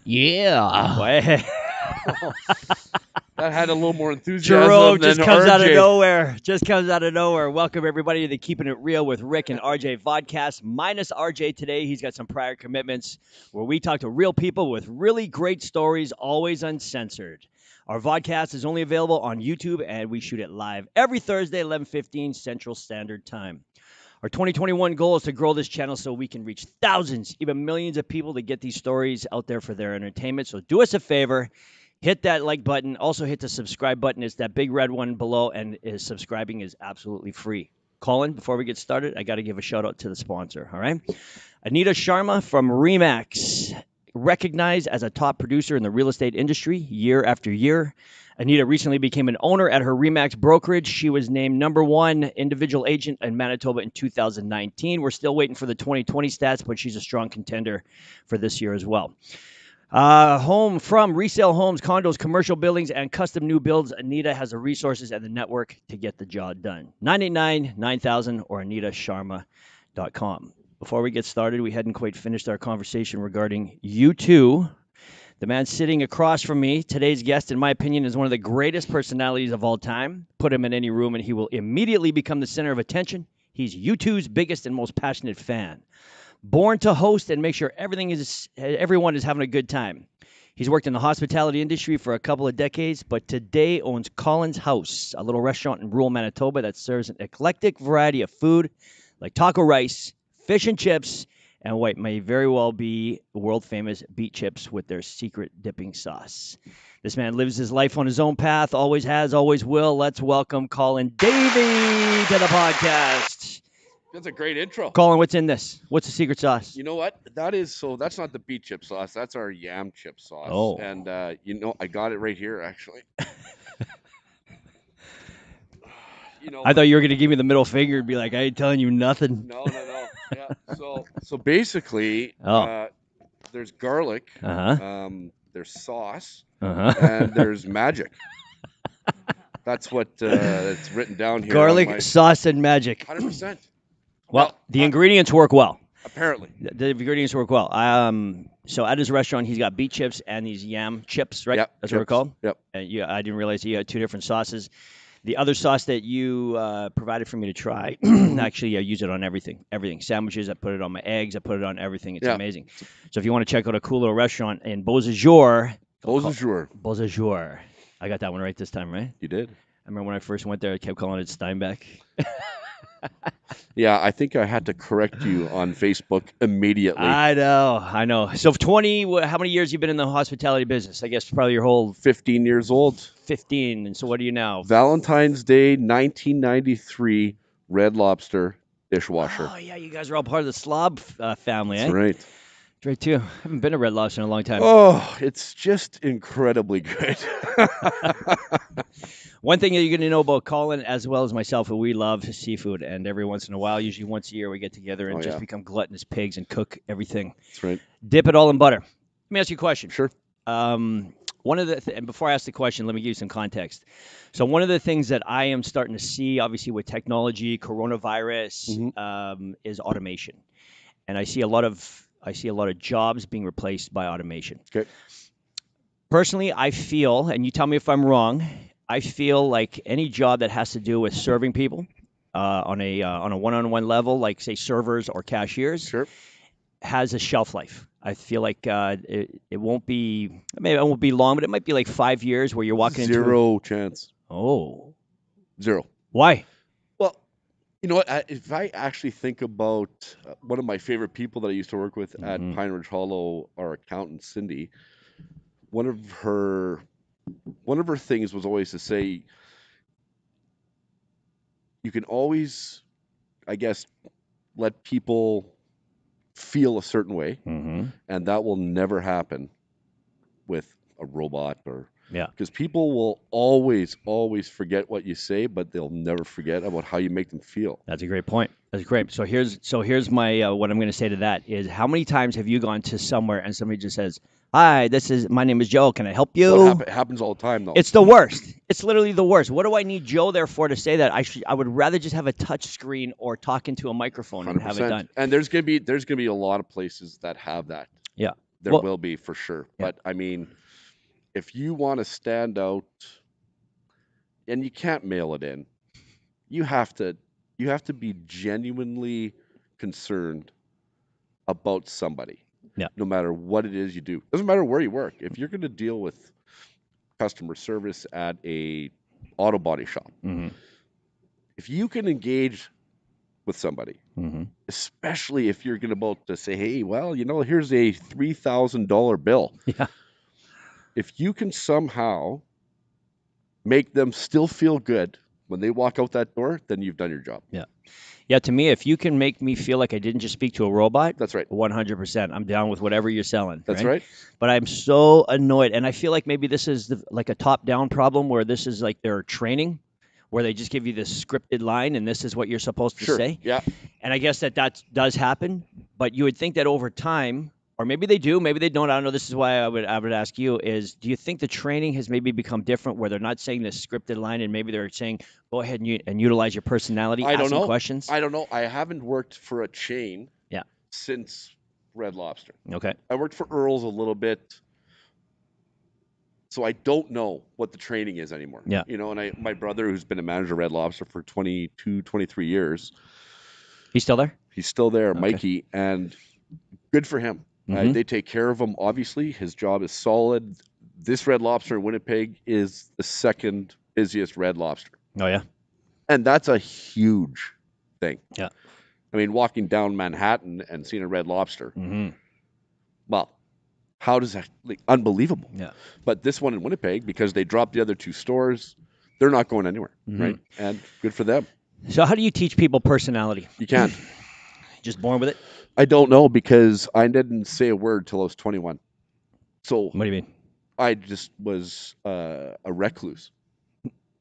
Yeah. That had a little more enthusiasm Jerome than just comes RJ. out of nowhere. Just comes out of nowhere. Welcome, everybody, to the Keeping It Real with Rick and RJ vodcast. Minus RJ today. He's got some prior commitments where we talk to real people with really great stories, always uncensored. Our vodcast is only available on YouTube, and we shoot it live every Thursday, 11:15 Central Standard Time. Our 2021 goal is to grow this channel so we can reach thousands, even millions of people to get these stories out there for their entertainment. So do us a favor. Hit that like button. Also hit the subscribe button. It's that big red one below, and subscribing is absolutely free. Colin, before we get started, I got to give a shout out to the sponsor, all right? Anita Sharma from Remax, recognized as a top producer in the real estate industry year after year. Anita recently became an owner at her Remax brokerage. She was named #1 individual agent in Manitoba in 2019. We're still waiting for the 2020 stats, but she's a strong contender for this year as well. Home from resale homes, condos, commercial buildings, and custom new builds. Anita has the resources and the network to get the job done. 989-9000 or AnitaSharma.com. Before we get started, we hadn't quite finished our conversation regarding U2. The man sitting across from me, today's guest, in my opinion, is one of the greatest personalities of all time. Put him in any room and he will immediately become the center of attention. He's U2's biggest and most passionate fan. Born to host and make sure everyone is having a good time. He's worked in the hospitality industry for a couple of decades, but today owns Colins House, a little restaurant in rural Manitoba that serves an eclectic variety of food like taco rice, fish and chips, and what may very well be world-famous beet chips with their secret dipping sauce. This man lives his life on his own path, always has, always will. Let's welcome Colin Davey to the podcast. That's a great intro. Colin, what's in this? What's the secret sauce? You know what? That's not the beet chip sauce. That's our yam chip sauce. Oh. And, I got it right here, actually. I thought you were going to give me the middle finger and be like, I ain't telling you nothing. No. Yeah. So basically, there's garlic, there's sauce, and there's magic. That's what it's written down here. Garlic, sauce, and magic. 100%. Well, the ingredients work well. Apparently. The ingredients work well. So at his restaurant, he's got beet chips and these yam chips, right? Yep. That's what they're called? Yep. And I didn't realize you had two different sauces. The other sauce that you provided for me to try, actually, I use it on everything. Everything. Sandwiches, I put it on my eggs, I put it on everything. It's amazing. So if you want to check out a cool little restaurant in Beausejour. Beausejour. I got that one right this time, right? You did. I remember when I first went there, I kept calling it Steinbeck. Yeah, I think I had to correct you on Facebook immediately. I know. So how many years you been in the hospitality business? I guess probably your whole 15 years old. 15. And so what are you now? Valentine's Day, 1993, Red Lobster dishwasher. Oh, yeah, you guys are all part of the Slob family, That's right. That's right, too. I haven't been to Red Lobster in a long time. Oh, it's just incredibly good. One thing that you're going to know about Colin, as well as myself, we love seafood. And every once in a while, usually once a year, we get together and just become gluttonous pigs and cook everything. That's right. Dip it all in butter. Let me ask you a question. Sure. And before I ask the question, let me give you some context. So one of the things that I am starting to see, obviously with technology, coronavirus, is automation. And I see a lot of jobs being replaced by automation. Okay. Personally, I feel, and you tell me if I'm wrong, I feel like any job that has to do with serving people on a one-on-one level, like say servers or cashiers, has a shelf life. I feel like it won't be long, but it might be like 5 years where you're walking into Zero chance. Oh. Zero. Why? Well, you know what? If I actually think about one of my favorite people that I used to work with at Pine Ridge Hollow, our accountant, Cindy, one of her things was always to say, you can always, I guess, let people feel a certain way, and that will never happen with a robot or Yeah. Because people will always, always forget what you say, but they'll never forget about how you make them feel. That's a great point. That's great. So here's my what I'm going to say to that is, how many times have you gone to somewhere and somebody just says, "Hi, my name is Joe. Can I help you?" It happens all the time, though. It's the worst. It's literally the worst. What do I need Joe there for to say that? I would rather just have a touch screen or talk into a microphone and have it 100%. done. And there's gonna be a lot of places that have that. Yeah. There Well, will be for sure. yeah. But I mean, if you want to stand out, and you can't mail it in, you have to be genuinely concerned about somebody. Yeah. No matter what it is you do. Doesn't matter where you work. If you're going to deal with customer service at a auto body shop, Mm-hmm. if you can engage with somebody, Mm-hmm. especially if you're about to say, "Hey, well, here's a $3,000 bill." Yeah. If you can somehow make them still feel good when they walk out that door, then you've done your job. Yeah. Yeah, to me, if you can make me feel like I didn't just speak to a robot, That's right. 100%. I'm down with whatever you're selling. That's right. But I'm so annoyed, and I feel like maybe this is like a top-down problem where this is like their training, where they just give you this scripted line and this is what you're supposed to Sure. say. Yeah. And I guess that does happen, but you would think that over time, or maybe they do, maybe they don't. I don't know. This is why I would ask you is, do you think the training has maybe become different where they're not saying this scripted line and maybe they're saying, go ahead and utilize your personality, I don't asking know. questions? I don't know. I haven't worked for a chain Yeah. since Red Lobster. Okay. I worked for Earl's a little bit. So I don't know what the training is anymore. Yeah. And my brother, who's been a manager at Red Lobster for 22, 23 years. He's still there? He's still there, Okay. Mikey, and good for him. Mhm. They take care of him, obviously. His job is solid. This Red Lobster in Winnipeg is the second busiest Red Lobster. Oh, yeah? And that's a huge thing. Yeah. I mean, walking down Manhattan and seeing a Red Lobster, Mm-hmm. well, how does that, unbelievable. Yeah. But this one in Winnipeg, because they dropped the other two stores, they're not going anywhere, Mhm. right? And good for them. So how do you teach people personality? You can't. Just born with it? I don't know, because I didn't say a word till I was 21. So What do you mean? I just was a recluse.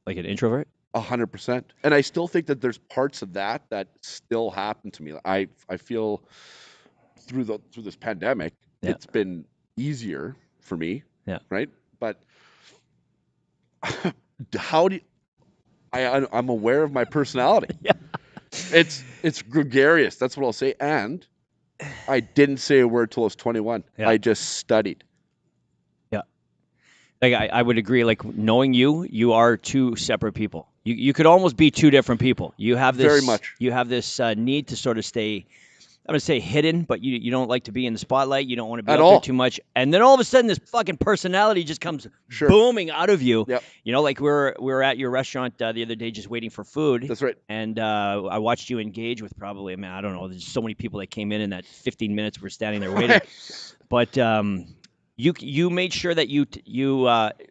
Like an introvert? 100%. And I still think that there's parts of that still happen to me. I feel through this pandemic, Yeah. it's been easier for me. Yeah. Right. But how do you, I'm aware of my personality. Yeah. It's gregarious. That's what I'll say. And I didn't say a word till I was 21. Yeah. I just studied. Yeah. Like I would agree. Like knowing you are two separate people. You could almost be two different people. You have this Very much. You have this need to sort of stay, I'm gonna say hidden, but you don't like to be in the spotlight. You don't want to be At out all. there too much. And then all of a sudden, this fucking personality just comes Sure. booming out of you. Yep. Like we were at your restaurant the other day, just waiting for food. That's right. And I watched you engage with probably, I don't know, there's so many people that came in that 15 minutes we're standing there waiting. But you made sure that you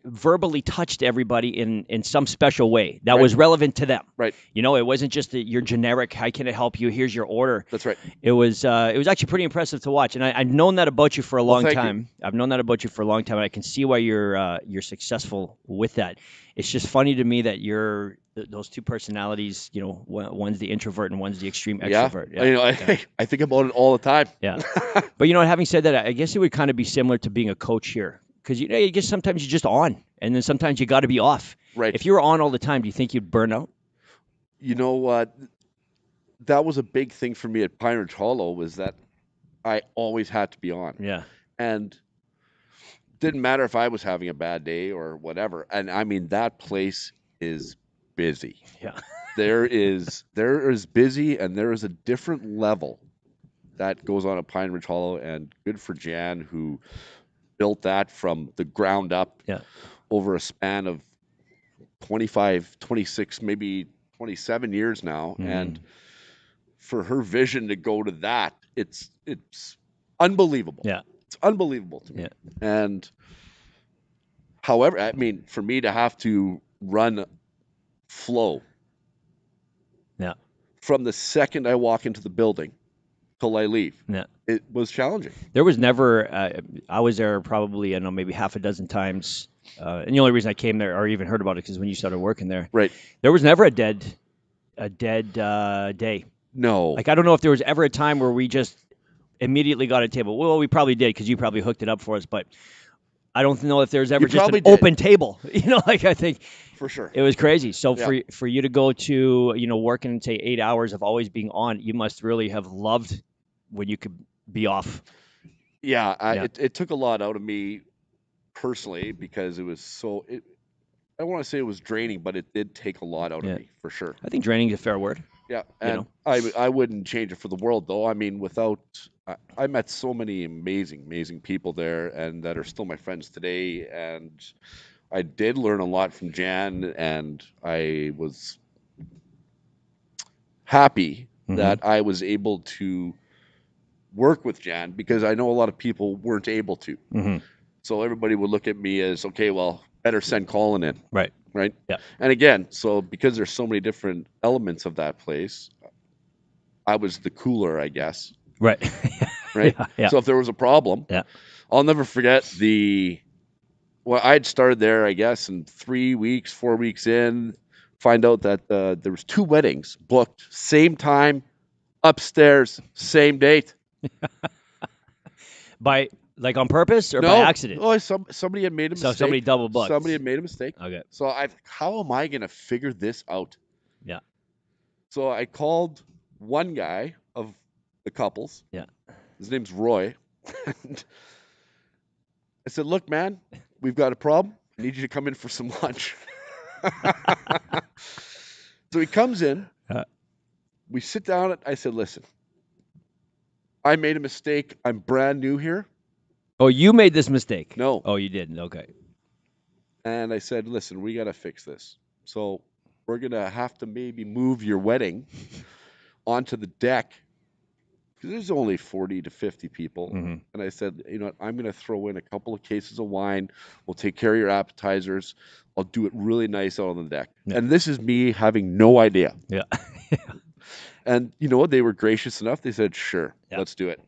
verbally touched everybody in some special way that was relevant to them. Right. It wasn't just your generic, "How can I help you? Here's your order." That's right. It was actually pretty impressive to watch, and I've known that about you for a long thank you. time. I've known that about you for a long time, and I can see why you're successful with that. It's just funny to me that those two personalities. One's the introvert and one's the extreme extrovert. Yeah. I think about it all the time. Yeah. But having said that, I guess it would kind of be similar to being a coach here, because I guess sometimes you're just on, and then sometimes you got to be off. Right. If you were on all the time, do you think you'd burn out? You know what? That was a big thing for me at Pine Ridge Hollow, was that I always had to be on. Yeah. And didn't matter if I was having a bad day or whatever. And I mean, that place is busy. Yeah. There is busy, and there is a different level that goes on at Pine Ridge Hollow, and good for Jan, who built that from the ground up. Yeah. Over a span of 25, 26, maybe 27 years now. Mhm. And for her vision to go to that, it's unbelievable. Yeah. It's unbelievable to me. Yeah. And however, I mean, for me to have to run flow. Yeah. From the second I walk into the building till I leave. Yeah. It was challenging. There was never. I was there probably, I don't know, maybe half a dozen times. And the only reason I came there or even heard about it is when you started working there. Right. There was never a dead day. No. Like, I don't know if there was ever a time where we just immediately got a table. Well, we probably did because you probably hooked it up for us, but I don't know if there's ever You just an probably did. open table. Like, I think For sure. it was crazy. So Yeah. for you to go to, working, say, 8 hours of always being on, you must really have loved when you could be off. Yeah, Yeah. it took a lot out of me personally because it was so. I don't want to say it was draining, but it did take a lot out Yeah. of me for sure. I think draining is a fair word. Yeah, You and know? I wouldn't change it for the world though. I mean, I met so many amazing people there, and that are still my friends today. And I did learn a lot from Jan, and I was happy that I was able to work with Jan because I know a lot of people weren't able to. Mm-hmm. So everybody would look at me as, okay, well, better send Colin in. Right. Right. Yeah. And again, so because there's so many different elements of that place, I was the cooler, I guess. Right. Right. Yeah. So if there was a problem, Yeah. I'll never forget I'd started there, I guess, in 3 weeks, 4 weeks in, find out that there was 2 weddings booked, same time, upstairs, same date. By, like, on purpose or by No. accident? Oh, somebody had made a So mistake. somebody double booked. Somebody had made a mistake. Okay. So how am I going to figure this out? Yeah. So I called one guy of the couples. Yeah. His name's Roy. And I said, look, man, we've got a problem. I need you to come in for some lunch. So he comes in. We sit down. I said, listen, I made a mistake. I'm brand new here. Oh, you made this mistake? No. Oh, you didn't. Okay. And I said, listen, we got to fix this. So we're going to have to maybe move your wedding onto the deck because there's only 40 to 50 people. Mm-hmm. And I said, you know what, I'm going to throw in a couple of cases of wine. We'll take care of your appetizers. I'll do it really nice out on the deck. Yeah. And this is me having no idea. Yeah. And you know what? They were gracious enough. They said, sure, Yeah. let's do it.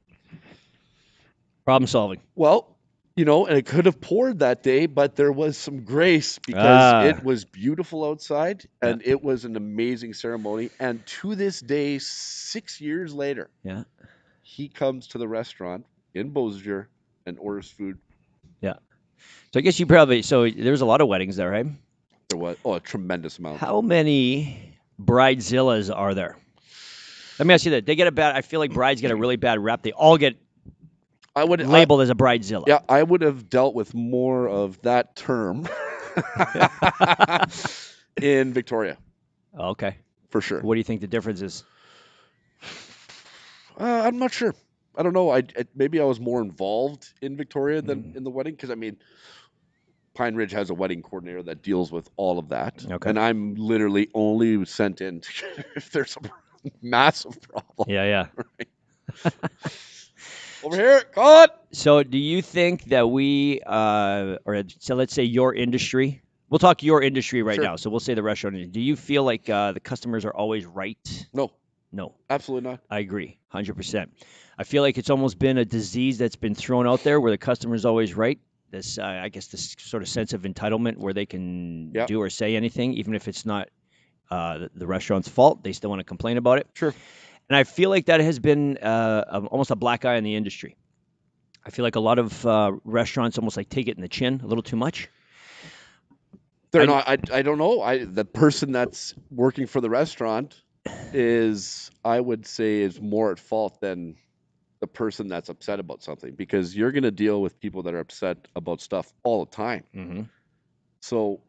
Problem solving. Well, and it could have poured that day, but there was some grace because it was beautiful outside and it was an amazing ceremony. And to this day, 6 years later, he comes to the restaurant in Beausejour and orders food. Yeah. So I guess there's a lot of weddings there, right? There was a tremendous amount. How many bridezillas are there? Let me ask you that. I feel like brides get a really bad rep. They all get labeled as a bridezilla. Yeah, I would have dealt with more of that term in Victoria. Okay. For sure. What do you think the difference is? I'm not sure. I don't know. Maybe I was more involved in Victoria than in the wedding because, I mean, Pine Ridge has a wedding coordinator that deals with all of that. Okay. And I'm literally only sent in if there's a massive problem. Yeah. Right? Over here, call it. So do you think that so let's say your industry, we'll talk your industry right now. So we'll say the restaurant industry. Do you feel like the customers are always right? No. Absolutely not. I agree, 100%. I feel like it's almost been a disease that's been thrown out there where the customer's always right. This, I guess, this sort of sense of entitlement where they can do or say anything, even if it's not the restaurant's fault. They still want to complain about it. Sure. And I feel like that has been almost a black eye in the industry. I feel like a lot of restaurants almost like take it in the chin a little too much. They're not. I don't know. The person that's working for the restaurant I would say, is more at fault than the person that's upset about something because you're going to deal with people that are upset about stuff all the time. Mm-hmm. So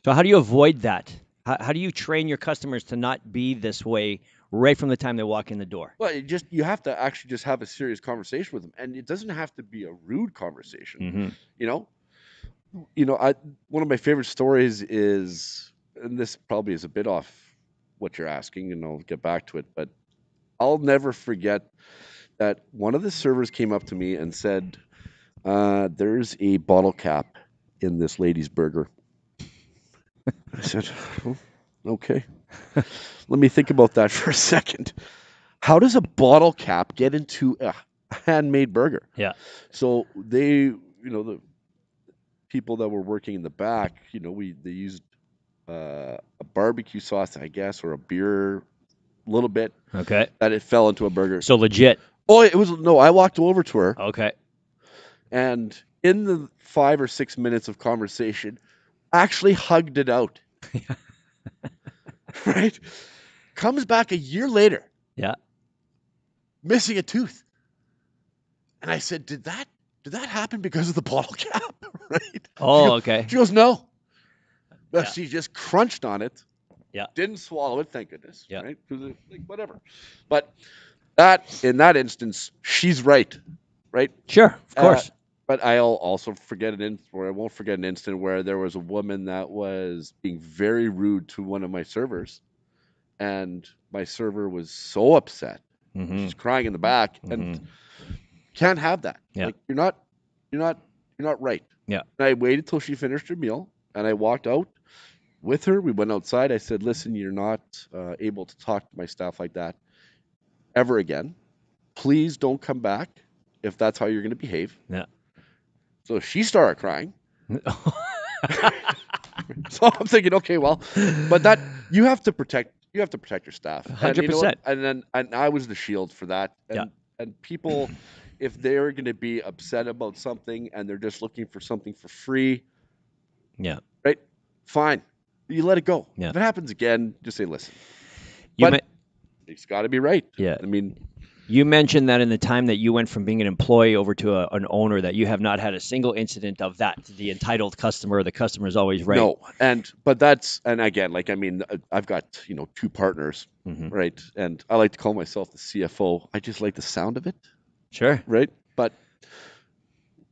how do you avoid that? How do you train your customers to not be this way right from the time they walk in the door? Well, you have to actually just have a serious conversation with them, and it doesn't have to be a rude conversation. Mm-hmm. One of my favorite stories is, and this probably is a bit off what you're asking, and I'll get back to it, but I'll never forget that one of the servers came up to me and said, "There's a bottle cap in this lady's burger." I said, "Oh, okay. Let me think about that for a second." how does a bottle cap get into a handmade burger? Yeah. So they, the people that were working in the back, they used a barbecue sauce, I guess, or a beer, a little bit, Okay. that it fell into a burger. So legit. Oh, it was no. I walked over to her, Okay. and in the 5 or 6 minutes of conversation, actually hugged it out. Right? Comes back a year later, Yeah. missing a tooth. And I said, did that happen because of the bottle cap? Right? Oh, okay. She goes, no. Yeah. She just crunched on it. Yeah. Didn't swallow it, thank goodness. Yeah. Right? Because whatever. But in that instance, she's right. Right? Sure. Of course. But I'll also I won't forget an instant where there was a woman that was being very rude to one of my servers, and my server was so upset. She's crying in the back, and can't have that. Yeah. Like you're not right. Yeah. And I waited till she finished her meal, and I walked out with her. We went outside. I said, "Listen, you're not able to talk to my staff like that ever again. Please don't come back if that's how you're going to behave." Yeah. So she started crying. So I'm thinking, okay, well, but that you have to protect your staff. 100%. And I was the shield for that. And people, if they're going to be upset about something and they're just looking for something for free, yeah, right? Fine, you let it go. Yeah. If it happens again, just say, listen. But it's got to be right. Yeah. I mean, you mentioned that in the time that you went from being an employee over to an owner, that you have not had a single incident of that. The entitled customer, the customer is always right. No, and again, like, I mean, I've got 2 partners, right? And I like to call myself the CFO. I just like the sound of it. Sure. Right, but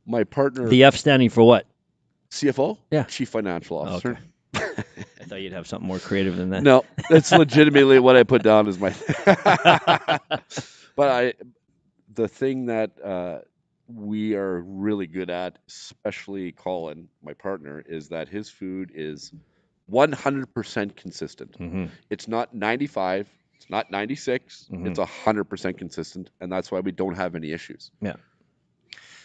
my partner, the F standing for what? CFO, Yeah, Chief Financial Officer. Okay. I thought you'd have something more creative than that. No, that's legitimately what I put down as my. But the thing that we are really good at, especially Colin, my partner, is that his food is 100% consistent. It's not 95, it's not 96, it's 100% consistent, and that's why we don't have any issues. Yeah.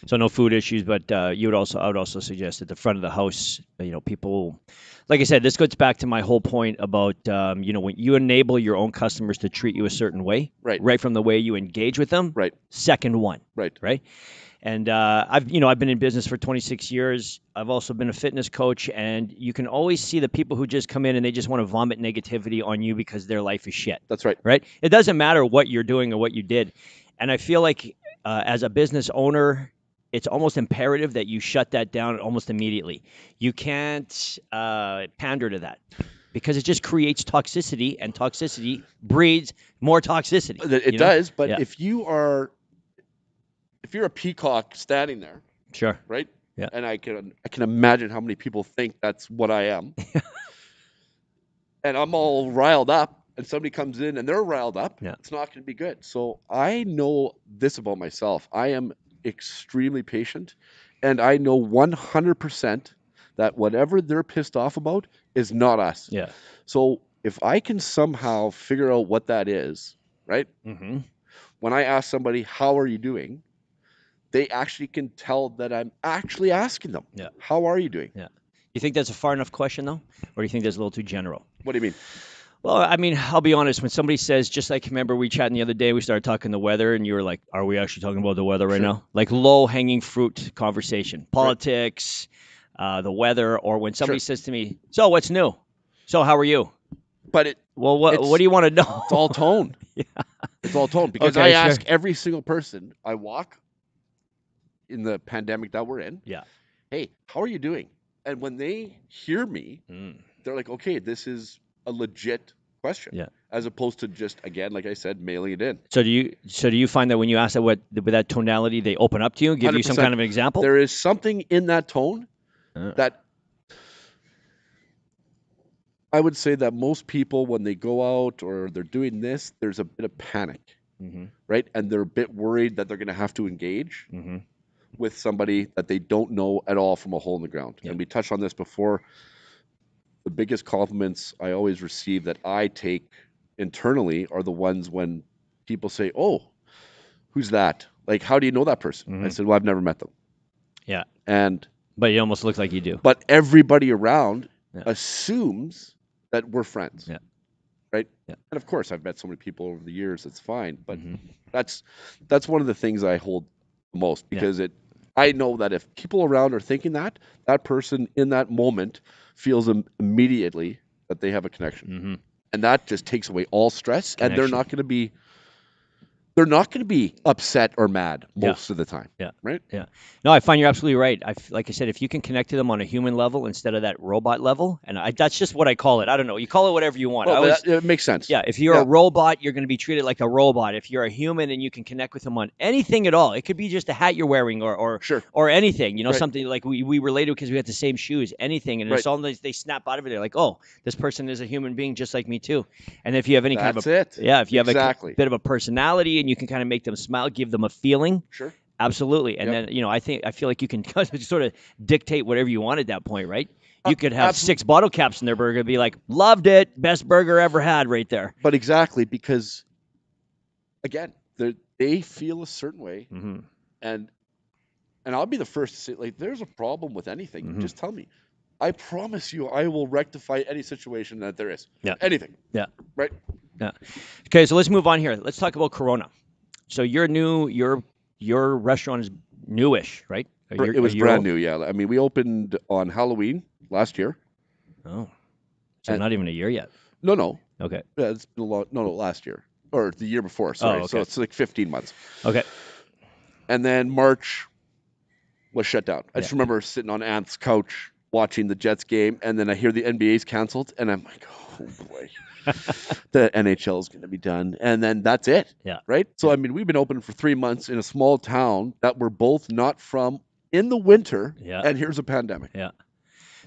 So no food issues, but I would also suggest at the front of the house, people, like I said, this goes back to my whole point about, when you enable your own customers to treat you a certain way, right from the way you engage with them, right. Second one, right. And I've been in business for 26 years. I've also been a fitness coach, and you can always see the people who just come in and they just want to vomit negativity on you because their life is shit. That's right. Right? It doesn't matter what you're doing or what you did. And I feel like as a business owner, it's almost imperative that you shut that down almost immediately. You can't pander to that because it just creates toxicity, and toxicity breeds more toxicity. It does, but if you're a peacock standing there, sure, right? Yeah. And I can imagine how many people think that's what I am. And I'm all riled up, and somebody comes in and they're riled up. Yeah. It's not going to be good. So I know this about myself. I am extremely patient, and I know 100% that whatever they're pissed off about is not us. Yeah. So if I can somehow figure out what that is, right? When I ask somebody, how are you doing? They actually can tell that I'm actually asking them, how are you doing? Yeah. You think that's a far enough question, though? Or do you think that's a little too general? What do you mean? Well, I mean, I'll be honest. When somebody says, just like, remember we chatting the other day, we started talking the weather, and you were like, are we actually talking about the weather right now? Like low-hanging fruit conversation. Politics, the weather, or when somebody says to me, so what's new? So how are you? But what do you want to know? It's all tone. It's all tone. Because I ask every single person I walk in the pandemic that we're in, hey, how are you doing? And when they hear me, they're like, okay, this is a legit question, as opposed to just, again, like I said, mailing it in. So do you find that when you ask that with that tonality, they open up to you, give 100%. You some kind of an example? There is something in that tone that I would say that most people, when they go out or they're doing this, there's a bit of panic, right? And they're a bit worried that they're going to have to engage with somebody that they don't know at all from a hole in the ground. And we touched on this before. The biggest compliments I always receive that I take internally are the ones when people say, "Oh, who's that? Like, how do you know that person?" I said, "Well, I've never met them." Yeah. And But you almost look like you do. but everybody around Yeah. assumes that we're friends. Yeah. Right? Yeah. And of course, I've met so many people over the years. It's fine, but Mhm. that's one of the things I hold most Yeah. because I know that if people around are thinking that, that person in that moment feels immediately that they have a connection, Mhm. and that just takes away all stress, and they're Connection. not going to be upset or mad Yeah. most of the time. Yeah. Right? Yeah. No, I find you're absolutely right. Like I said, if you can connect to them on a human level instead of that robot level, and that's just what I call it. I don't know. You call it whatever you want. I Well, always, it makes sense. yeah, if you're Yeah. a robot, you're going to be treated like a robot. If you're a human and you can connect with them on anything at all, it could be just a hat you're wearing Sure. or anything, you know, Right. something like we related because we had the same shoes, anything. And Right. it's all they snap out of it. They're like, oh, this person is a human being just like me too. And if you have any kind of That's it. yeah, if you have a Exactly. bit of a personality and you can kind of make them smile, give them a feeling, Sure. absolutely. And Yep. then, I feel like you can sort of dictate whatever you want at that point, right? You could have Absolutely. 6 bottle caps in their burger and be like, loved it, best burger ever had right there. But exactly, because again, they feel a certain way, Mm-hmm. and I'll be the first to say, like, there's a problem with anything, Mhm. just tell me. I promise you, I will rectify any situation that there is. Yeah. Anything. Yeah. Right. Yeah. Okay, so let's move on here. Let's talk about Corona. So you're new. Your restaurant is newish, right? It was brand new. Yeah. I mean, we opened on Halloween last year. Oh, so And not even a year yet. no. Okay. Yeah, it's been a long. No, last year or the year before. Sorry. okay. So it's like 15 months. Okay. And then March was shut down. I Yeah. just remember sitting on Ant's couch watching the Jets game, and then I hear the NBA's canceled, and I'm like, oh boy, the NHL is going to be done, and then that's it. Yeah. Right. So I mean, we've been open for 3 months in a small town that we're both not from in the winter, Yeah. and here's a pandemic. Yeah.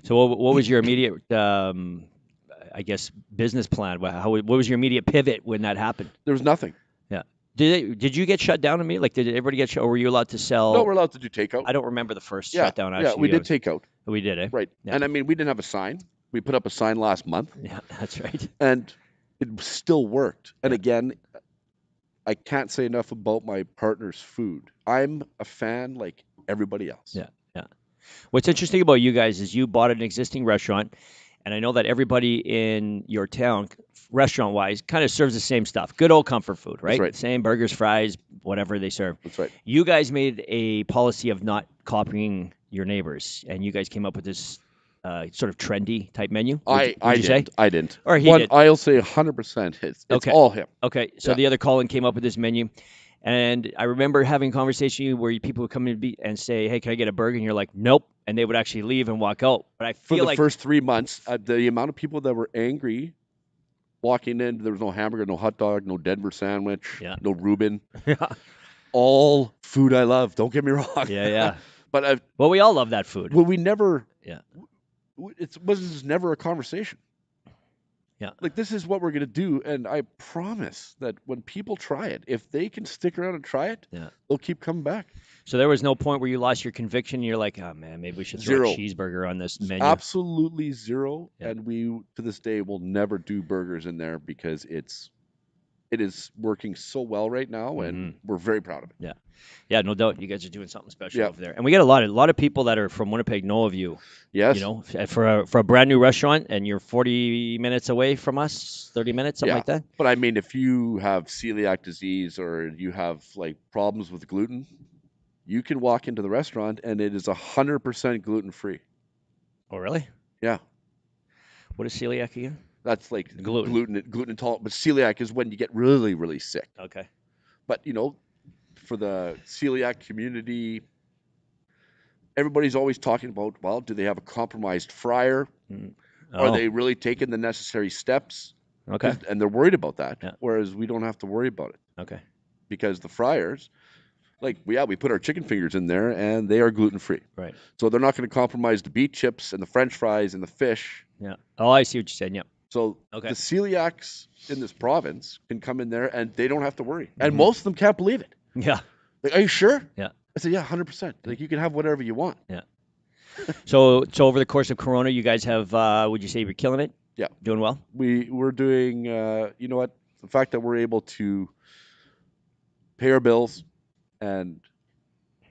So what was your immediate, I guess, business plan? What was your immediate pivot when that happened? There was nothing. Yeah. Did you get shut down immediately? Like, did everybody get shut, or were you allowed to sell? No, we're allowed to do takeout. I don't remember the first Yeah, shutdown. Actually, yeah, we did takeout. We did, eh? Right. Yeah. And I mean, we didn't have a sign. We put up a sign last month, Yeah, that's right. and it still worked. And Yeah. again, I can't say enough about my partner's food. I'm a fan like everybody else. Yeah, yeah. What's interesting about you guys is you bought an existing restaurant, and I know that everybody in your town, restaurant-wise, kind of serves the same stuff. Good old comfort food, right? That's right. Same burgers, fries, whatever they serve. That's right. You guys made a policy of not copying your neighbors, and you guys came up with this sort of trendy type menu. I didn't. Or he did. I'll say 100%. It's Okay. all him. Okay, so Yeah. the other Colin came up with this menu, and I remember having a conversation with you where people would come in and say, "Hey, can I get a burger?" And you're like, "Nope," and they would actually leave and walk out. But I For feel the like first 3 months, the amount of people that were angry walking in, there was no hamburger, no hot dog, no Denver sandwich, Yeah. no Reuben. yeah, All food I love. Don't get me wrong. yeah. But Well, we all love that food. we never. Yeah. It was never a conversation. Yeah. Like, this is what we're gonna do, and I promise that when people try it, if they can stick around and try it, Yeah. they'll keep coming back. So there was no point where you lost your conviction. You're like, "Oh man, maybe we should throw Zero. a cheeseburger on this menu." Absolutely zero. Yeah. And we, to this day, will never do burgers in there because it is working so well right now, and we're very proud of it. Yeah, no doubt. You guys are doing something special Yeah. over there, and we get a lot of people that are from Winnipeg know of you. Yes. You know, for a brand new restaurant, and you're 40 minutes away from us, 30 minutes, something Yeah. like that. But I mean, if you have celiac disease or you have like problems with gluten, you can walk into the restaurant and it is 100% gluten free. Oh, really? Yeah. What is celiac again? That's like Gluten. gluten intolerant. But celiac is when you get really, really sick. Okay. But for the celiac community, everybody's always talking about, well, do they have a compromised fryer? Are they really taking the necessary steps? Okay. And they're worried about that. Yeah. Whereas we don't have to worry about it Okay. because the fryers, like, we put our chicken fingers in there and they are gluten free. Right. So they're not going to compromise the beet chips and the French fries and the fish. Yeah. Oh, I see what you're saying. Yeah. So Okay. the celiacs in this province can come in there and they don't have to worry. And most of them can't believe it. Yeah. Like, are you sure? Yeah. I said, yeah, 100%. Like, you can have whatever you want. Yeah. So over the course of Corona, you guys have, would you say you're killing it? Yeah. Doing well? We're doing, you know what? The fact that we're able to pay our bills, and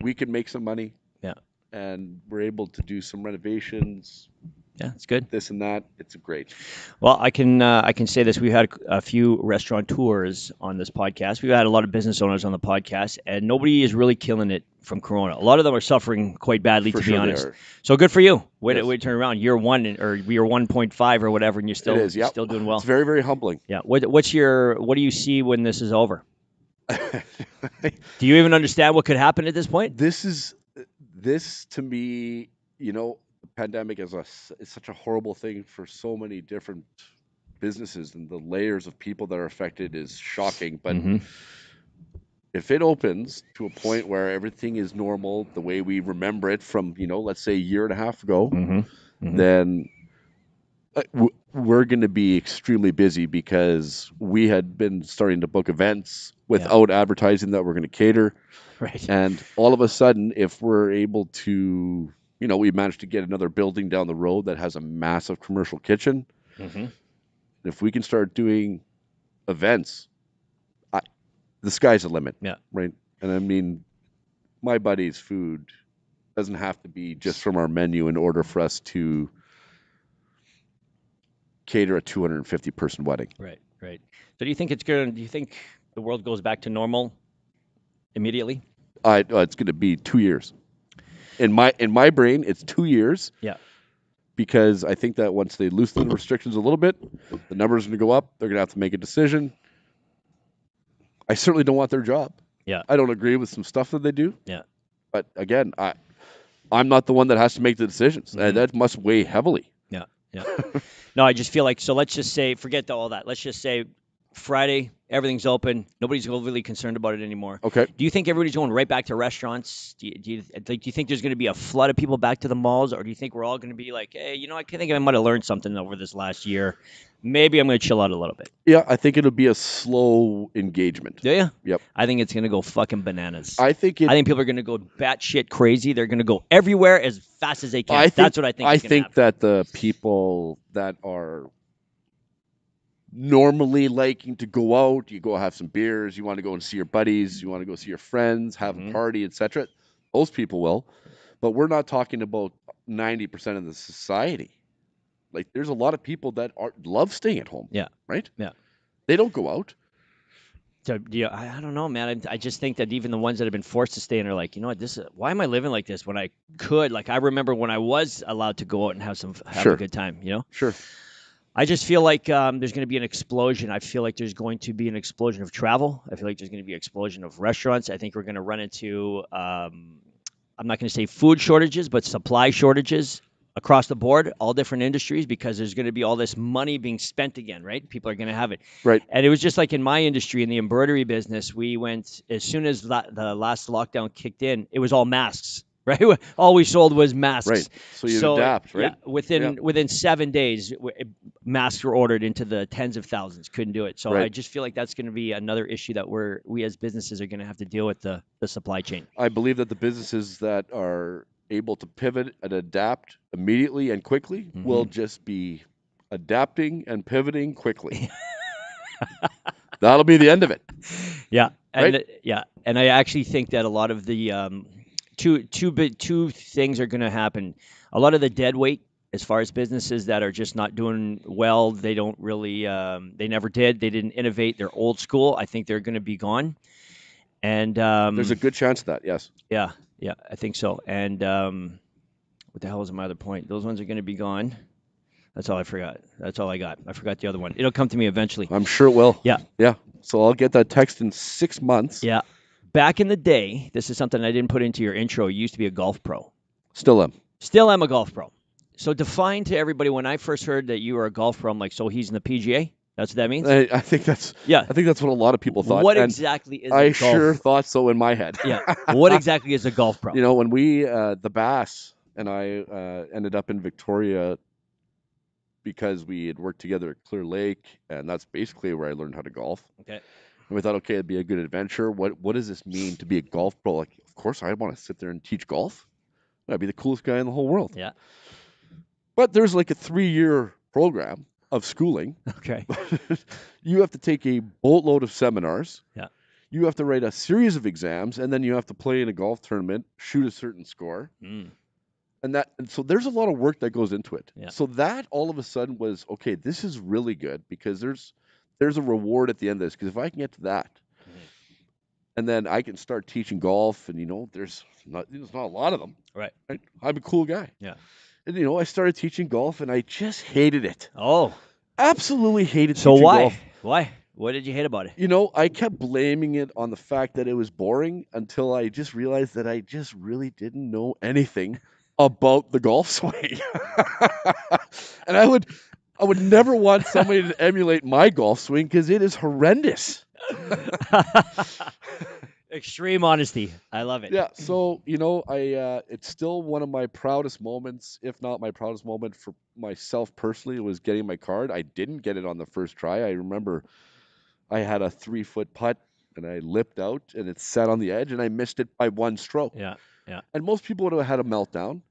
we can make some money. Yeah. And we're able to do some renovations, Yeah, it's good. this and that. It's great. Well, I can say this. We've had a few restaurateurs on this podcast. We've had a lot of business owners on the podcast, and nobody is really killing it from Corona. A lot of them are suffering quite badly, For to be sure they honest. are. So good for you. Way Yes. to turn around. Year one or year 1.5 or whatever, and you're still It is, yep. still doing well. It's very, very humbling. Yeah. What do you see when this is over? Do you even understand what could happen at this point? This to me, the pandemic is such a horrible thing for so many different businesses, and the layers of people that are affected is shocking. But if it opens to a point where everything is normal, the way we remember it from, let's say a year and a half ago, then we're going to be extremely busy, because we had been starting to book events without advertising that we're going to cater. Right. And all of a sudden, if we're able to, we managed to get another building down the road that has a massive commercial kitchen. If we can start doing events, the sky's the limit. Yeah. Right. And I mean, my buddy's food doesn't have to be just from our menu in order for us to cater a 250-person wedding. Right. So do you think the world goes back to normal immediately? It's going to be 2 years. In my brain, it's 2 years. Yeah. Because I think that once they loosen the restrictions a little bit, the numbers are going to go up. They're going to have to make a decision. I certainly don't want their job. Yeah. I don't agree with some stuff that they do. Yeah. But again, I'm not the one that has to make the decisions. That must weigh heavily. Yeah. No, I just feel like, so let's just say, forget all that. Let's just say Friday, everything's open. Nobody's really concerned about it anymore. Okay. Do you think everybody's going right back to restaurants? Do you think there's going to be a flood of people back to the malls? Or do you think we're all going to be like, hey, I think I might have learned something over this last year. Maybe I'm going to chill out a little bit. Yeah, I think it'll be a slow engagement. Yeah. Yep. I think it's going to go fucking bananas. I think people are going to go batshit crazy. They're going to go everywhere as fast as they can. That's what I think. I think that the people that are normally liking to go out, you go have some beers, you want to go and see your buddies, you want to go see your friends, have a party, etc. Those people will. But we're not talking about 90% of the society. Like, there's a lot of people that love staying at home. Yeah. Right? Yeah. They don't go out. So, I don't know, man. I just think that even the ones that have been forced to stay in are like, why am I living like this when I could? Like, I remember when I was allowed to go out and have a good time, Sure. I just feel like there's going to be an explosion. I feel like there's going to be an explosion of travel. I feel like there's going to be an explosion of restaurants. I think we're going to run into, I'm not going to say food shortages, but supply shortages across the board, all different industries, because there's going to be all this money being spent again, right? People are going to have it. Right. And it was just like in my industry, in the embroidery business, we went, as soon as the last lockdown kicked in, it was all masks, right? All we sold was masks. Right. So you adapt, right? Yeah, within 7 days, masks were ordered into the tens of thousands. Couldn't do it. So I just feel like that's going to be another issue that we as businesses are going to have to deal with, the supply chain. I believe that the businesses that are able to pivot and adapt immediately and quickly will just be adapting and pivoting quickly. That'll be the end of it. Yeah. And right? And I actually think that a lot of the two things are going to happen. A lot of the dead weight, as far as businesses that are just not doing well, they don't really they never did. They didn't innovate. They're old school. I think they're going to be gone. And there's a good chance of that, yes. Yeah, I think so. And what the hell was my other point? Those ones are going to be gone. That's all I forgot. That's all I got. I forgot the other one. It'll come to me eventually. I'm sure it will. Yeah. So I'll get that text in 6 months. Yeah. Back in the day, this is something I didn't put into your intro. You used to be a golf pro. Still am. Still am a golf pro. So define to everybody, when I first heard that you were a golf pro, I'm like, so he's in the PGA? That's what that means? I think that's what a lot of people thought. What exactly is a golf? I sure thought so in my head. Yeah. What exactly is a golf pro? When we, the Bass and I ended up in Victoria because we had worked together at Clear Lake, and that's basically where I learned how to golf. Okay. And we thought, okay, it'd be a good adventure. What does this mean to be a golf pro? Like, of course, I want to sit there and teach golf. I'd be the coolest guy in the whole world. Yeah. But there's like a 3-year program of schooling. Okay. You have to take a boatload of seminars. Yeah. you have to write a series of exams, and then you have to play in a golf tournament, shoot a certain score. And so there's a lot of work that goes into it. Yeah. So that all of a sudden was, okay, this is really good because there's a reward at the end of this. Because if I can get to that, and then I can start teaching golf, and there's not a lot of them. Right. I'm a cool guy. Yeah. And I started teaching golf, and I just hated it. Oh. Absolutely hated So teaching why? golf. Why? What did you hate about it? I kept blaming it on the fact that it was boring until I just realized that I just really didn't know anything about the golf swing. And I would never want somebody to emulate my golf swing because it is horrendous. Extreme honesty. I love it. Yeah. So, it's still one of my proudest moments, if not my proudest moment for myself personally, was getting my card. I didn't get it on the first try. I remember I had a 3-foot putt and I lipped out and it sat on the edge and I missed it by 1 stroke. Yeah. Yeah. And most people would have had a meltdown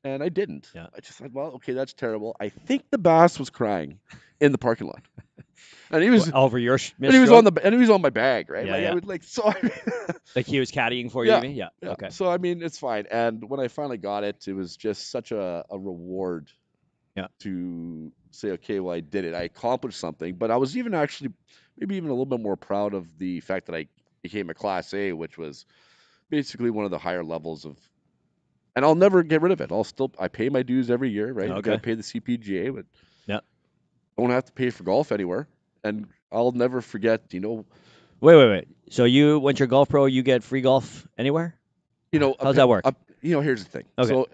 and I didn't. Yeah. I just thought, well, okay, that's terrible. I think the bass was crying in the parking lot. And he was over your and he was on my bag, right? Yeah, like yeah. I would like he was caddying for you, Yeah, you mean? Yeah. Okay. So I mean, it's fine. And when I finally got it, it was just such a reward. Yeah. To say, okay, well, I did it. I accomplished something. But I was even actually maybe even a little bit more proud of the fact that I became a Class A, which was basically one of the higher levels of. And I'll never get rid of it. I pay my dues every year, right? Okay. I got to pay the CPGA, but yeah, I don't have to pay for golf anywhere. And I'll never forget, Wait. So once you're golf pro, you get free golf anywhere? How's that work? Here's the thing. Okay. So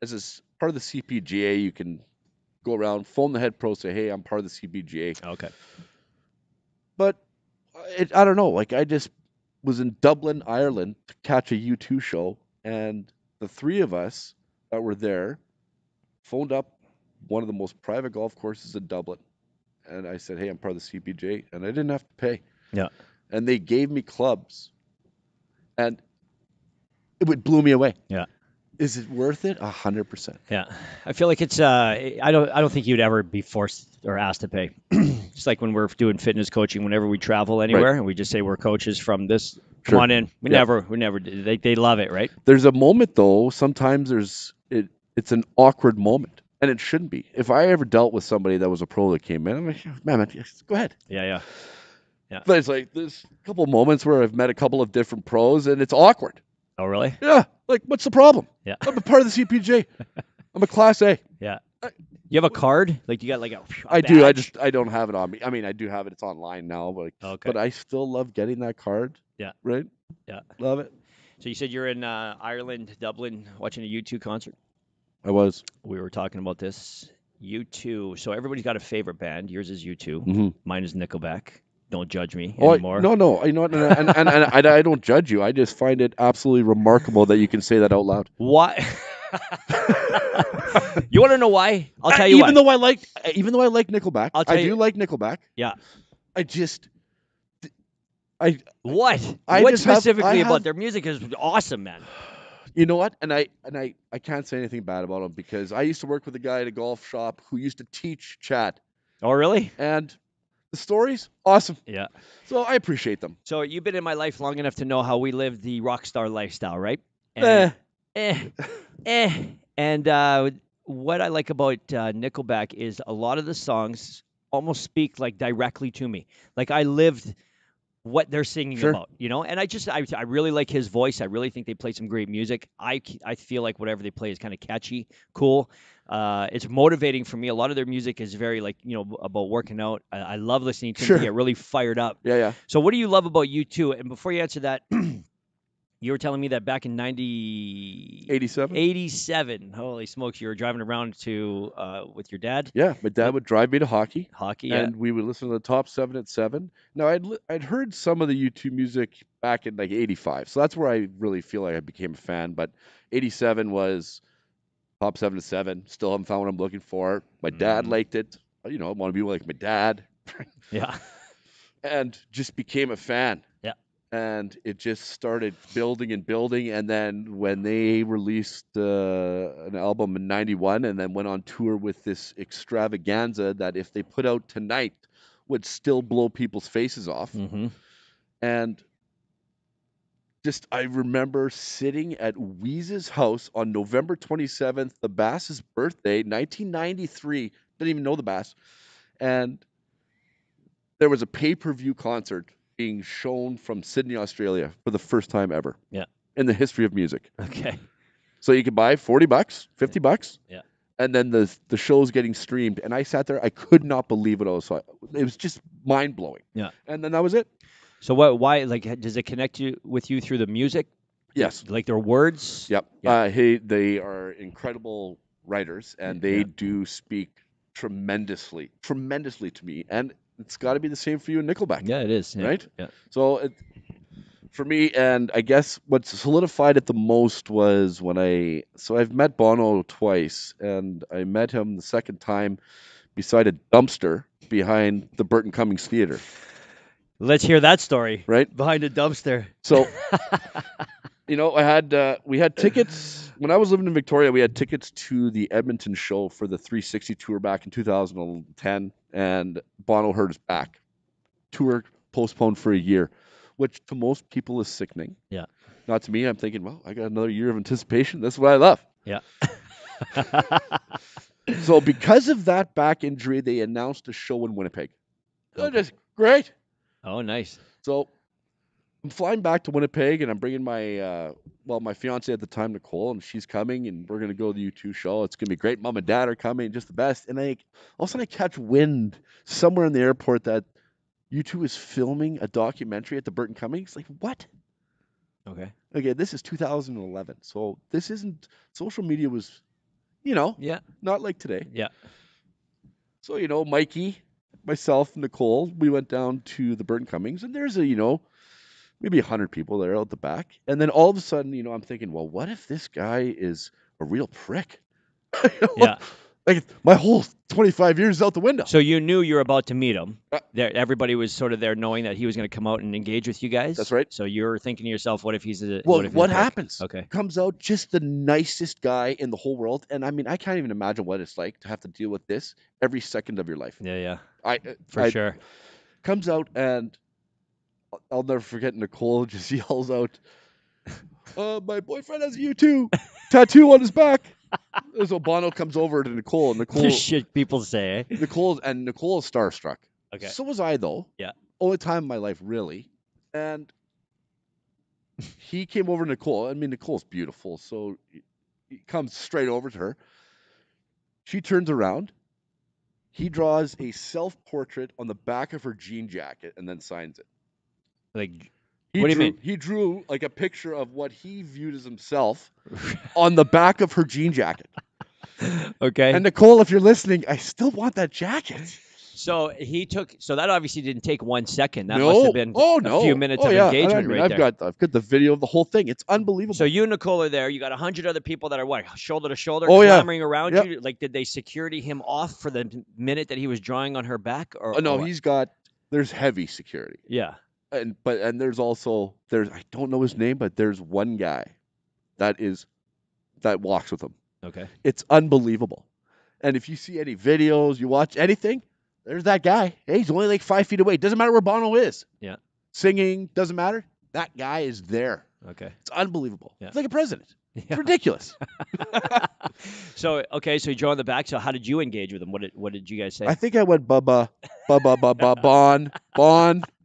as part of the CPGA, you can go around, phone the head pro, say, hey, I'm part of the CPGA. Okay. But I don't know. Like, I just was in Dublin, Ireland to catch a U2 show, and the 3 of us that were there phoned up one of the most private golf courses in Dublin. And I said, hey, I'm part of the CPGA, and I didn't have to pay. Yeah. And they gave me clubs, and it blew me away. Yeah. Is it worth it? 100%. Yeah, I feel like it's. I don't think you'd ever be forced or asked to pay. Just like when we're doing fitness coaching, whenever we travel anywhere, Right. and we just say we're coaches from this. Come Sure. on in. We never. They love it, right? There's a moment though. Sometimes it's an awkward moment, and it shouldn't be. If I ever dealt with somebody that was a pro that came in, I'm like, man, yes, go ahead. Yeah. But it's like there's a couple of moments where I've met a couple of different pros, and it's awkward. Oh, really? Yeah. Like, what's the problem? Yeah. I'm a part of the CPJ. I'm a Class A. Yeah. You have a card? Like you got like a I do. badge? I don't have it on me. I mean, I do have it. It's online now, but Okay. but I still love getting that card. Yeah. Right. Yeah. Love it. So you said you're in Ireland, Dublin, watching a U2 concert. I was. We were talking about this. U2. So everybody's got a favorite band. Yours is U2. Mm-hmm. Mine is Nickelback. Don't judge me anymore. No. You know what? And I don't judge you. I just find it absolutely remarkable that you can say that out loud. Why? You want to know why? I'll tell you even why. Even though I like Nickelback, I do like Nickelback. Yeah. What? What specifically about their music is awesome, man. You know what? And I can't say anything bad about him because I used to work with a guy at a golf shop who used to teach chat. Oh, really? And the stories, awesome. Yeah. So I appreciate them. So you've been in my life long enough to know how we live the rock star lifestyle, right? And, And what I like about Nickelback is a lot of the songs almost speak like directly to me. Like I lived what they're singing Sure. about, And I really like his voice. I really think they play some great music. I feel like whatever they play is kind of catchy, cool. It's motivating for me. A lot of their music is very about working out. I love listening to them. Sure. They get really fired up. Yeah. So what do you love about U2? And before you answer that, you were telling me that back in 87, holy smokes, you were driving around with your dad? Yeah, my dad would drive me to hockey. Yeah. And we would listen to the top 7 at 7. Now, I'd heard some of the U2 music back in like 85. So that's where I really feel like I became a fan. But 87 was top 7 at 7. Still haven't found what I'm looking for. My dad liked it. I want to be like my dad. Yeah. And just became a fan. Yeah. And it just started building and building. And then when they released an album in 91 and then went on tour with this extravaganza that if they put out tonight would still blow people's faces off. Mm-hmm. And I remember sitting at Weeze's house on November 27th, the Bass's birthday, 1993. Didn't even know the Bass. And there was a pay-per-view concert being shown from Sydney, Australia for the first time ever. Yeah. In the history of music. Okay. So you could buy $40, $50. Yeah. And then the show's getting streamed. And I sat there, I could not believe what I saw. It was just mind-blowing. Yeah. And then that was it. So why, like, does it connect with you through the music? Yes. Like their words? Yep. Yeah. They are incredible writers, and they do speak tremendously to me. And it's got to be the same for you in Nickelback. Yeah, it is. Yeah. Right? Yeah. So for me, and I guess what solidified it the most was when I've met Bono twice, and I met him the second time beside a dumpster behind the Burton Cummings Theater. Let's hear that story. Right? Behind a dumpster. So, we had tickets when I was living in Victoria. We had tickets to the Edmonton show for the 360 tour back in 2010, and Bono hurt his back. Tour postponed for a year, which to most people is sickening. Yeah. Not to me. I'm thinking, well, I got another year of anticipation. That's what I love. Yeah. So because of that back injury, they announced a show in Winnipeg. That is great. Oh, nice. So I'm flying back to Winnipeg, and I'm bringing my my fiance at the time, Nicole, and she's coming, and we're gonna go to the U2 show. It's gonna be great. Mom and Dad are coming, just the best. And all of a sudden I catch wind somewhere in the airport that U2 is filming a documentary at the Burton Cummings. Like, what? Okay. Okay, this is 2011, so this isn't social media was, not like today. Yeah. So Mikey, myself, Nicole, we went down to the Burton Cummings, and there's maybe 100 people there out the back. And then all of a sudden, I'm thinking, well, what if this guy is a real prick? Yeah. Like my whole 25 years is out the window. So you knew you were about to meet him. Everybody was sort of there knowing that he was going to come out and engage with you guys. That's right. So you're thinking to yourself, what if he's a what happens? Okay. Comes out just the nicest guy in the whole world. And I mean, I can't even imagine what it's like to have to deal with this every second of your life. Yeah. For sure. Comes out, and I'll never forget Nicole just yells out, my boyfriend has a U2 tattoo on his back. So Bono comes over to Nicole, and Nicole shit people say. Eh? Nicole is starstruck. Okay. So was I, though. Yeah. Only time in my life, really. And he came over to Nicole. I mean, Nicole's beautiful, so he comes straight over to her. She turns around. He draws a self-portrait on the back of her jean jacket and then signs it. Like, what do you mean? He drew like a picture of what he viewed as himself on the back of her jean jacket. Okay. And Nicole, if you're listening, I still want that jacket. So that obviously didn't take 1 second. That must have been a few minutes of engagement right there. I've got the video of the whole thing. It's unbelievable. So you and Nicole are there. You got 100 other people that are shoulder to shoulder, clamoring around you. Like, did they security him off for the minute that he was drawing on her back? Or no, there's heavy security. Yeah. And there's also I don't know his name, but there's one guy that walks with him. Okay. It's unbelievable. And if you see any videos, you watch anything, there's that guy. Hey, he's only like 5 feet away. Doesn't matter where Bono is. Yeah. Singing, doesn't matter. That guy is there. Okay. It's unbelievable. Yeah. It's like a president. Yeah. It's ridiculous. So he drew on the back. So how did you engage with him? What did you guys say? I think I went Bon,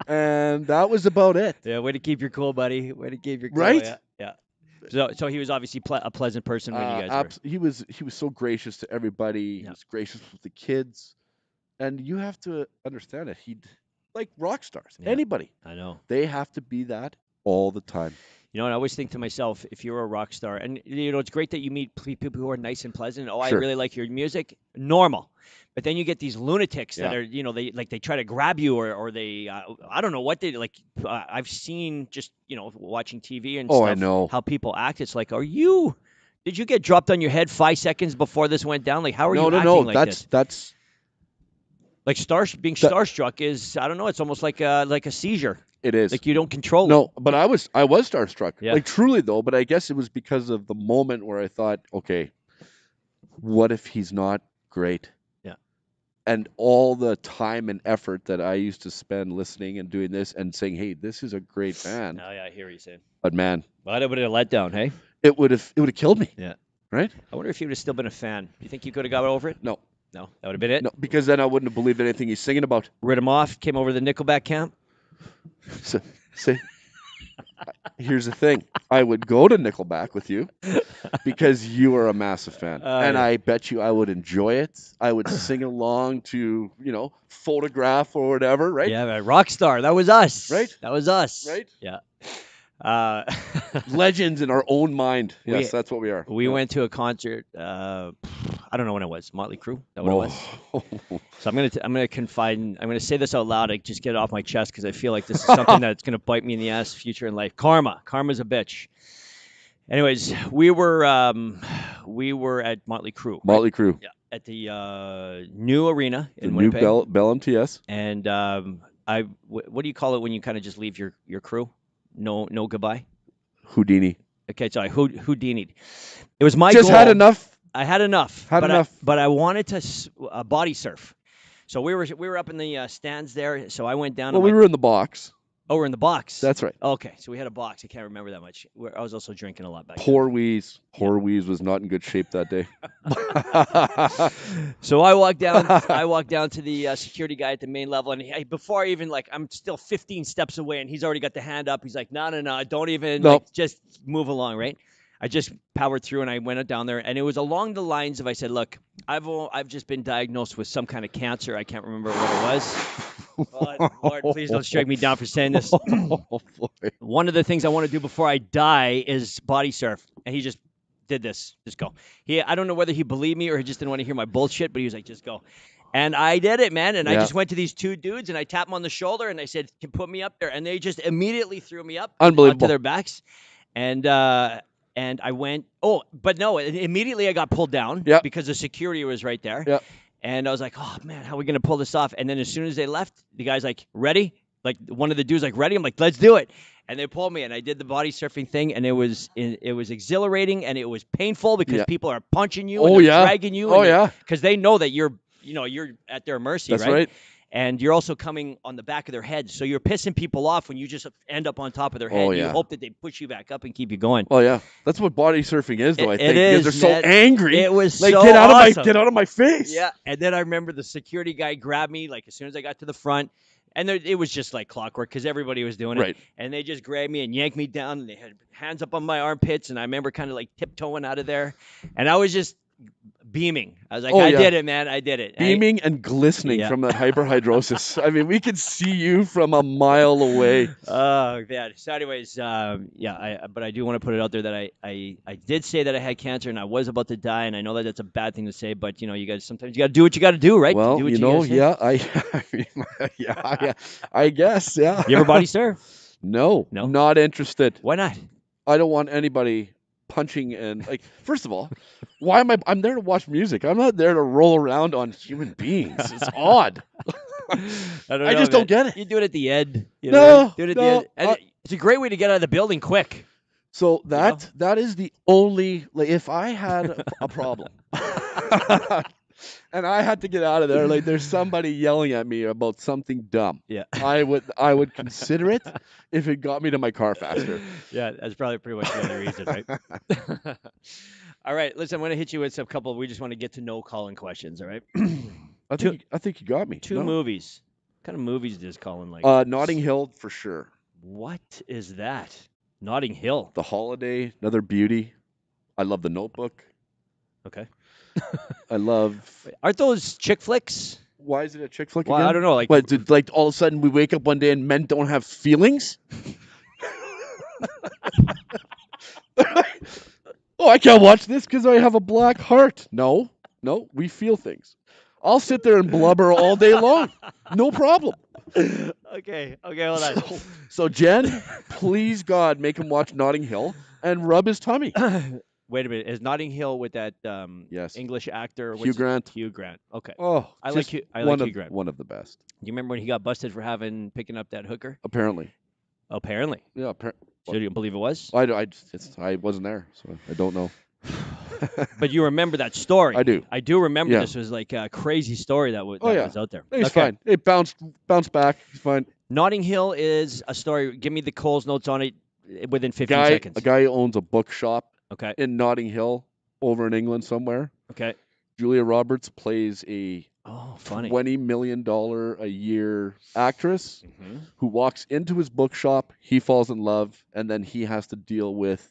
and that was about it. Yeah, way to keep your cool, buddy. Way to keep your cool. Right? Yeah. So he was obviously a pleasant person when you guys were. He was so gracious to everybody. He was gracious with the kids, and you have to understand it. Like rock stars, anybody. I know. They have to be that all the time. And I always think to myself, if you're a rock star, and it's great that you meet people who are nice and pleasant. Oh, Sure. I really like your music. Normal. But then you get these lunatics that are, they try to grab you or they, I don't know what they like. I've seen just, watching TV and stuff. I know. How people act. It's like, did you get dropped on your head 5 seconds before this went down? Like, how are you acting like this? That's like being starstruck is, I don't know. It's almost like a seizure. It is. Like you don't control it. No, but I was starstruck. Yeah. Like truly though, but I guess it was because of the moment where I thought, okay, what if he's not great? Yeah. and all the time and effort that I used to spend listening and doing this and saying, "Hey, this is a great band." Oh, yeah, I hear what you're saying. But man, Well, that would have let down, hey? it would have killed me. Yeah. Right? I wonder if you would have still been a fan. Do you think you could have got over it? No. No, that would have been it. No, because then I wouldn't have believed anything he's singing about. Rid him off. Came over to the Nickelback camp. So, say, here's the thing: I would go to Nickelback with you because you are a massive fan, and yeah. I bet you I would enjoy it. I would sing along to Photograph or whatever, right? Yeah, rock star. That was us. Right? That was us. Right? Yeah. Legends in our own mind. Yes, that's what we are. We went to a concert. I don't know when it was. Motley Crue. Is that what it was? So I'm gonna confide. I'm gonna say this out loud. I just get it off my chest because I feel like this is something that's gonna bite me in the ass future in life. Karma's a bitch. Anyways, we were at Motley Crue. Motley Crue. Yeah, at the new arena in the Winnipeg. new Bell MTS. And what do you call it when you kind of just leave your crew? No goodbye. Houdini. Okay, sorry, Houdini. It was my just goal. had enough. I had enough. enough. But I wanted to body surf. So we were up in the stands there. So I went down. Well, we were in the box. Oh, we're in the box. That's right. Okay, so we had a box. I can't remember that much. I was also drinking a lot back then. Poor Wheeze was not in good shape that day. So I walked down to the security guy at the main level, and before I even I'm still 15 steps away, and he's already got the hand up. He's like, no, don't even just move along, right? I just powered through, and I went down there, and it was along the lines of I said, look, I've just been diagnosed with some kind of cancer. I can't remember what it was. Oh, Lord, please don't strike me down for saying this. One of the things I want to do before I die is body surf, and he just did this. Just go. I don't know whether he believed me or he just didn't want to hear my bullshit, but he was like, just go. And I did it, man. And I just went to these two dudes, and I tapped them on the shoulder, and I said, put me up there. And they just immediately threw me up onto their backs. And I went, but no, immediately I got pulled down because the security was right there. Yep. And I was like, oh, man, how are we going to pull this off? And then as soon as they left, the guy's like, ready? Like one of the dudes like, ready? I'm like, let's do it. And they pulled me, and I did the body surfing thing, and it was exhilarating, and it was painful because people are punching you and dragging you. Because they know that you're at their mercy, That's right? And you're also coming on the back of their heads. So you're pissing people off when you just end up on top of their head. You hope that they push you back up and keep you going. Oh, yeah. That's what body surfing is, though, I think. It is, because they're so angry. It was like, so get awesome. out of my face. Yeah. And then I remember the security guy grabbed me, as soon as I got to the front. And it was just like clockwork because everybody was doing it. Right. And they just grabbed me and yanked me down. And they had hands up on my armpits. And I remember kind of tiptoeing out of there. And I was just beaming. I was like, I did it, man. I did it. Beaming and glistening from that hyperhidrosis. I mean, we could see you from a mile away. Oh, yeah. So anyways, but I do want to put it out there that I did say that I had cancer and I was about to die. And I know that that's a bad thing to say, but, you guys, sometimes you got to do what you got to do, right? Well, I guess, yeah. You ever body surf? No, not interested. Why not? I don't want anybody punching and first of all, why am I'm there to watch music. I'm not there to roll around on human beings. It's odd. I just don't get it. You do it at the end. Do it at the end. And it's a great way to get out of the building quick. So that is the only if I had a problem and I had to get out of there, there's somebody yelling at me about something dumb. Yeah. I would consider it if it got me to my car faster. Yeah, that's probably pretty much the only reason, right? All right, listen, I'm going to hit you with a couple. We just want to get to know Colin questions, all right? I think you got me. Two movies. What kind of movies does Colin like? Notting Hill for sure. What is that? Notting Hill. The Holiday, another beauty. I love The Notebook. Okay. I love. Aren't those chick flicks? Why is it a chick flick? Well, again? I don't know. Did all of a sudden we wake up one day and men don't have feelings? Oh, I can't watch this because I have a black heart. No, we feel things. I'll sit there and blubber all day long. No problem. Okay, hold on. So Jen, please God, make him watch Notting Hill and rub his tummy. Wait a minute. Is Notting Hill with that English actor? Hugh Grant. Hugh Grant. Okay. Oh, I like Hugh Grant. One of the best. Do you remember when he got busted for picking up that hooker? Apparently. Apparently. Yeah. So you don't believe it was? I wasn't there, so I don't know. But you remember that story. I do. I do remember Yeah. this was like a crazy story that was out there. He's fine. It bounced back. He's fine. Notting Hill is a story. Give me the Coles notes on it within 15 A seconds. guy owns a bookshop Okay. in Notting Hill over in England somewhere. Okay. Julia Roberts plays a funny. $20 million a year actress who walks into his bookshop. He falls in love, and then he has to deal with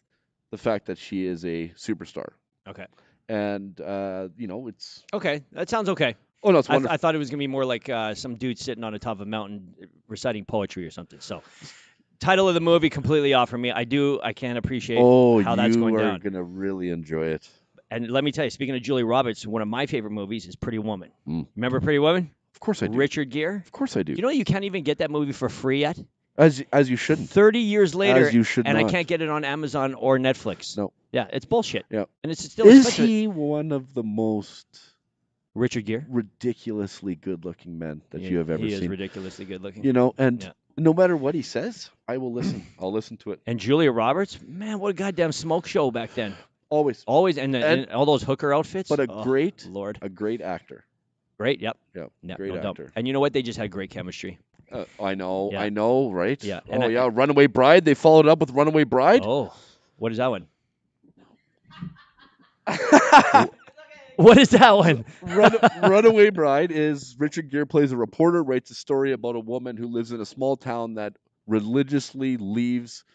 the fact that she is a superstar. Okay. And, it's... Okay. That sounds okay. Oh, no, it's wonderful. I thought it was going to be more like some dude sitting on the top of a mountain reciting poetry or something. So, title of the movie completely off for me. I can't appreciate how that's going down. You are going to really enjoy it. And let me tell you, speaking of Julia Roberts, one of my favorite movies is Pretty Woman. Remember Pretty Woman? Of course I do. Richard Gere? Of course I do. You know you can't even get that movie for free yet? As you shouldn't. 30 years later, As you should and not. I can't get it on Amazon or Netflix. No. Yeah, it's bullshit. Yeah. And it's still Is expensive. he one of the most Richard Gere? ridiculously good-looking men that you have ever He seen? is ridiculously good-looking. And no matter what he says, I will listen. I'll listen to it. And Julia Roberts? Man, what a goddamn smoke show back then. Always. And all those hooker outfits. But a great actor. Great, yep. Great actor. And you know what? They just had great chemistry. I know, right? Yeah. Runaway Bride. They followed up with Runaway Bride. Oh, what is that one? What is that one? Runaway Bride is Richard Gere plays a reporter, writes a story about a woman who lives in a small town that religiously leaves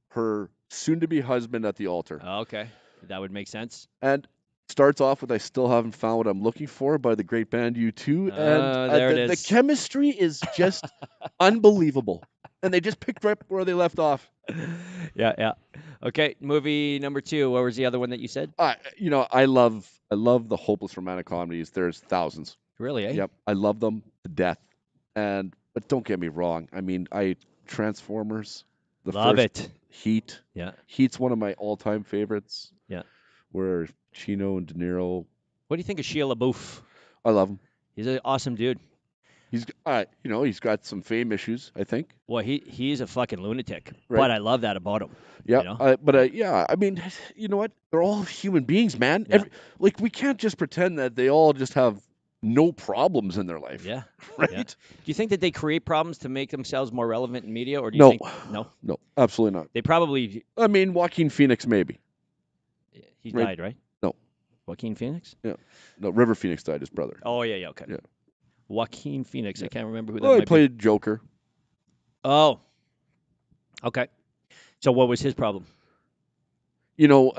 her soon-to-be husband at the altar. Okay. That would make sense. And starts off with I Still Haven't Found What I'm Looking For by the great band U2. And there it is. The chemistry is just unbelievable. And they just picked right where they left off. Yeah. Okay, movie number 2. What was the other one that you said? I love the hopeless romantic comedies. There's thousands. Really, eh? Yep. I love them to death. But don't get me wrong. I mean, Transformers. Love it. Heat. Yeah. Heat's one of my all-time favorites. Yeah. Where Chino and De Niro. What do you think of Shia LaBeouf? I love him. He's an awesome dude. He's got some fame issues, I think. Well, he's a fucking lunatic, right. But I love that about him. Yeah, you know? I mean, you know what? They're all human beings, man. Yeah. We can't just pretend that they all just have no problems in their life. Yeah. Right? Yeah. Do you think that they create problems to make themselves more relevant in media, or do you think no? No, absolutely not. They probably. I mean, Joaquin Phoenix maybe. He died, right? No. Joaquin Phoenix? Yeah. No, River Phoenix died, his brother. Oh, yeah, okay. Yeah. Joaquin Phoenix. Yeah. I can't remember who that he might played Joker. Oh. Okay. So what was his problem? He went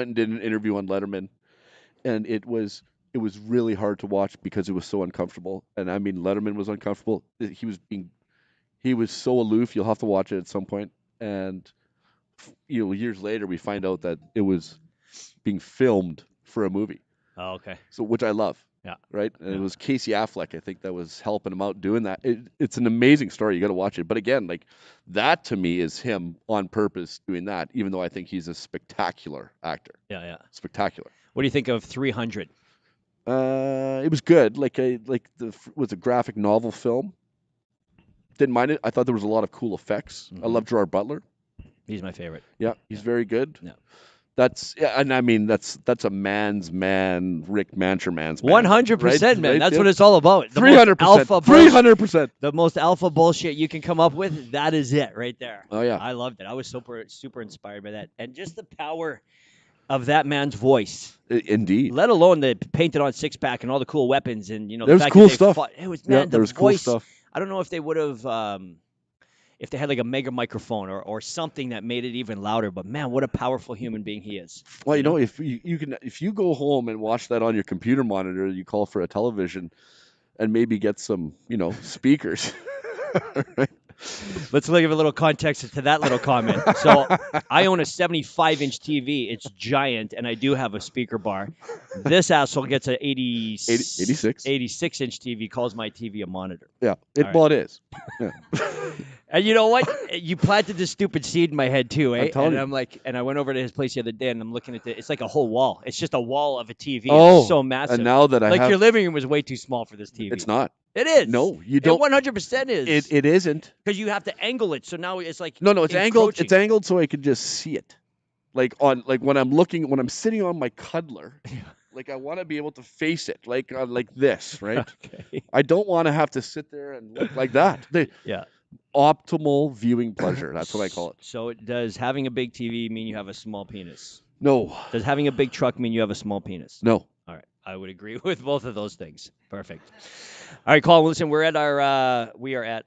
and did an interview on Letterman, and it was really hard to watch because it was so uncomfortable. And I mean, Letterman was uncomfortable. He was so aloof. You'll have to watch it at some point. And years later, we find out that it was being filmed for a movie. Oh, okay. So, which I love. Yeah. Right? And it was Casey Affleck, I think, that was helping him out doing that. It's an amazing story. You got to watch it. But again, that to me is him on purpose doing that, even though I think he's a spectacular actor. Yeah. Spectacular. What do you think of 300? It was good. Was a graphic novel film. Didn't mind it. I thought there was a lot of cool effects. I love Gerard Butler. He's my favorite. Yeah, he's very good. Yeah. That's a man's man, Rick Mancher man's man. 100%, right? man. Right? That's what it's all about. 300%. 300%. The most alpha bullshit you can come up with, that is it right there. Oh, yeah. I loved it. I was super inspired by that. And just the power of that man's voice. Indeed. Let alone the painted on six-pack and all the cool weapons and, the there was fact cool that they stuff. fought. It was, man, there was voice, cool stuff. I don't know if they would have... if they had like a mega microphone or something that made it even louder, but man, what a powerful human being he is. Well, if you go home and watch that on your computer monitor, you call for a television and maybe get some, speakers. Right? Let's give a little context to that little comment. So I own a 75-inch TV. It's giant, and I do have a speaker bar. This asshole gets an 86-inch TV, calls my TV a monitor. Yeah, it is. Yeah. And you know what? You planted this stupid seed in my head too, eh? I'm like, and I went over to his place the other day, and I'm looking at it's like a whole wall. It's just a wall of a TV. Oh, it's so massive. And now that your living room was way too small for this TV. It's not. It is. No, you don't. It 100% is. It isn't. Because you have to angle it, so now it's like no. It's angled. It's angled so I could just see it. like when I'm sitting on my cuddler, like I want to be able to face it like this, right? Okay. I don't want to have to sit there and look like that. Yeah. Optimal viewing pleasure. That's what I call it. So does having a big TV mean you have a small penis? No. Does having a big truck mean you have a small penis? No. All right. I would agree with both of those things. Perfect. All right, Colin, listen, we are at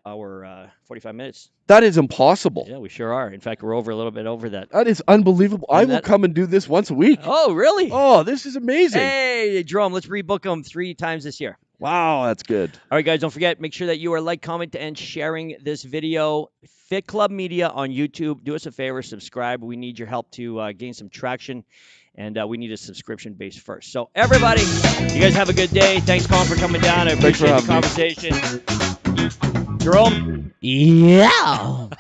our 45 minutes. That is impossible. Yeah, we sure are. In fact, we're over a little bit over that. That is unbelievable. I will come and do this once a week. Oh, really? Oh, this is amazing. Hey, Jerome, let's rebook them 3 times this year. Wow, that's good. All right, guys, don't forget, make sure that you are like, comment, and sharing this video. Fit Club Media on YouTube. Do us a favor, subscribe. We need your help to gain some traction, and we need a subscription base first. So, everybody, you guys have a good day. Thanks, Colin, for coming down. I appreciate the conversation. Jerome? Yeah.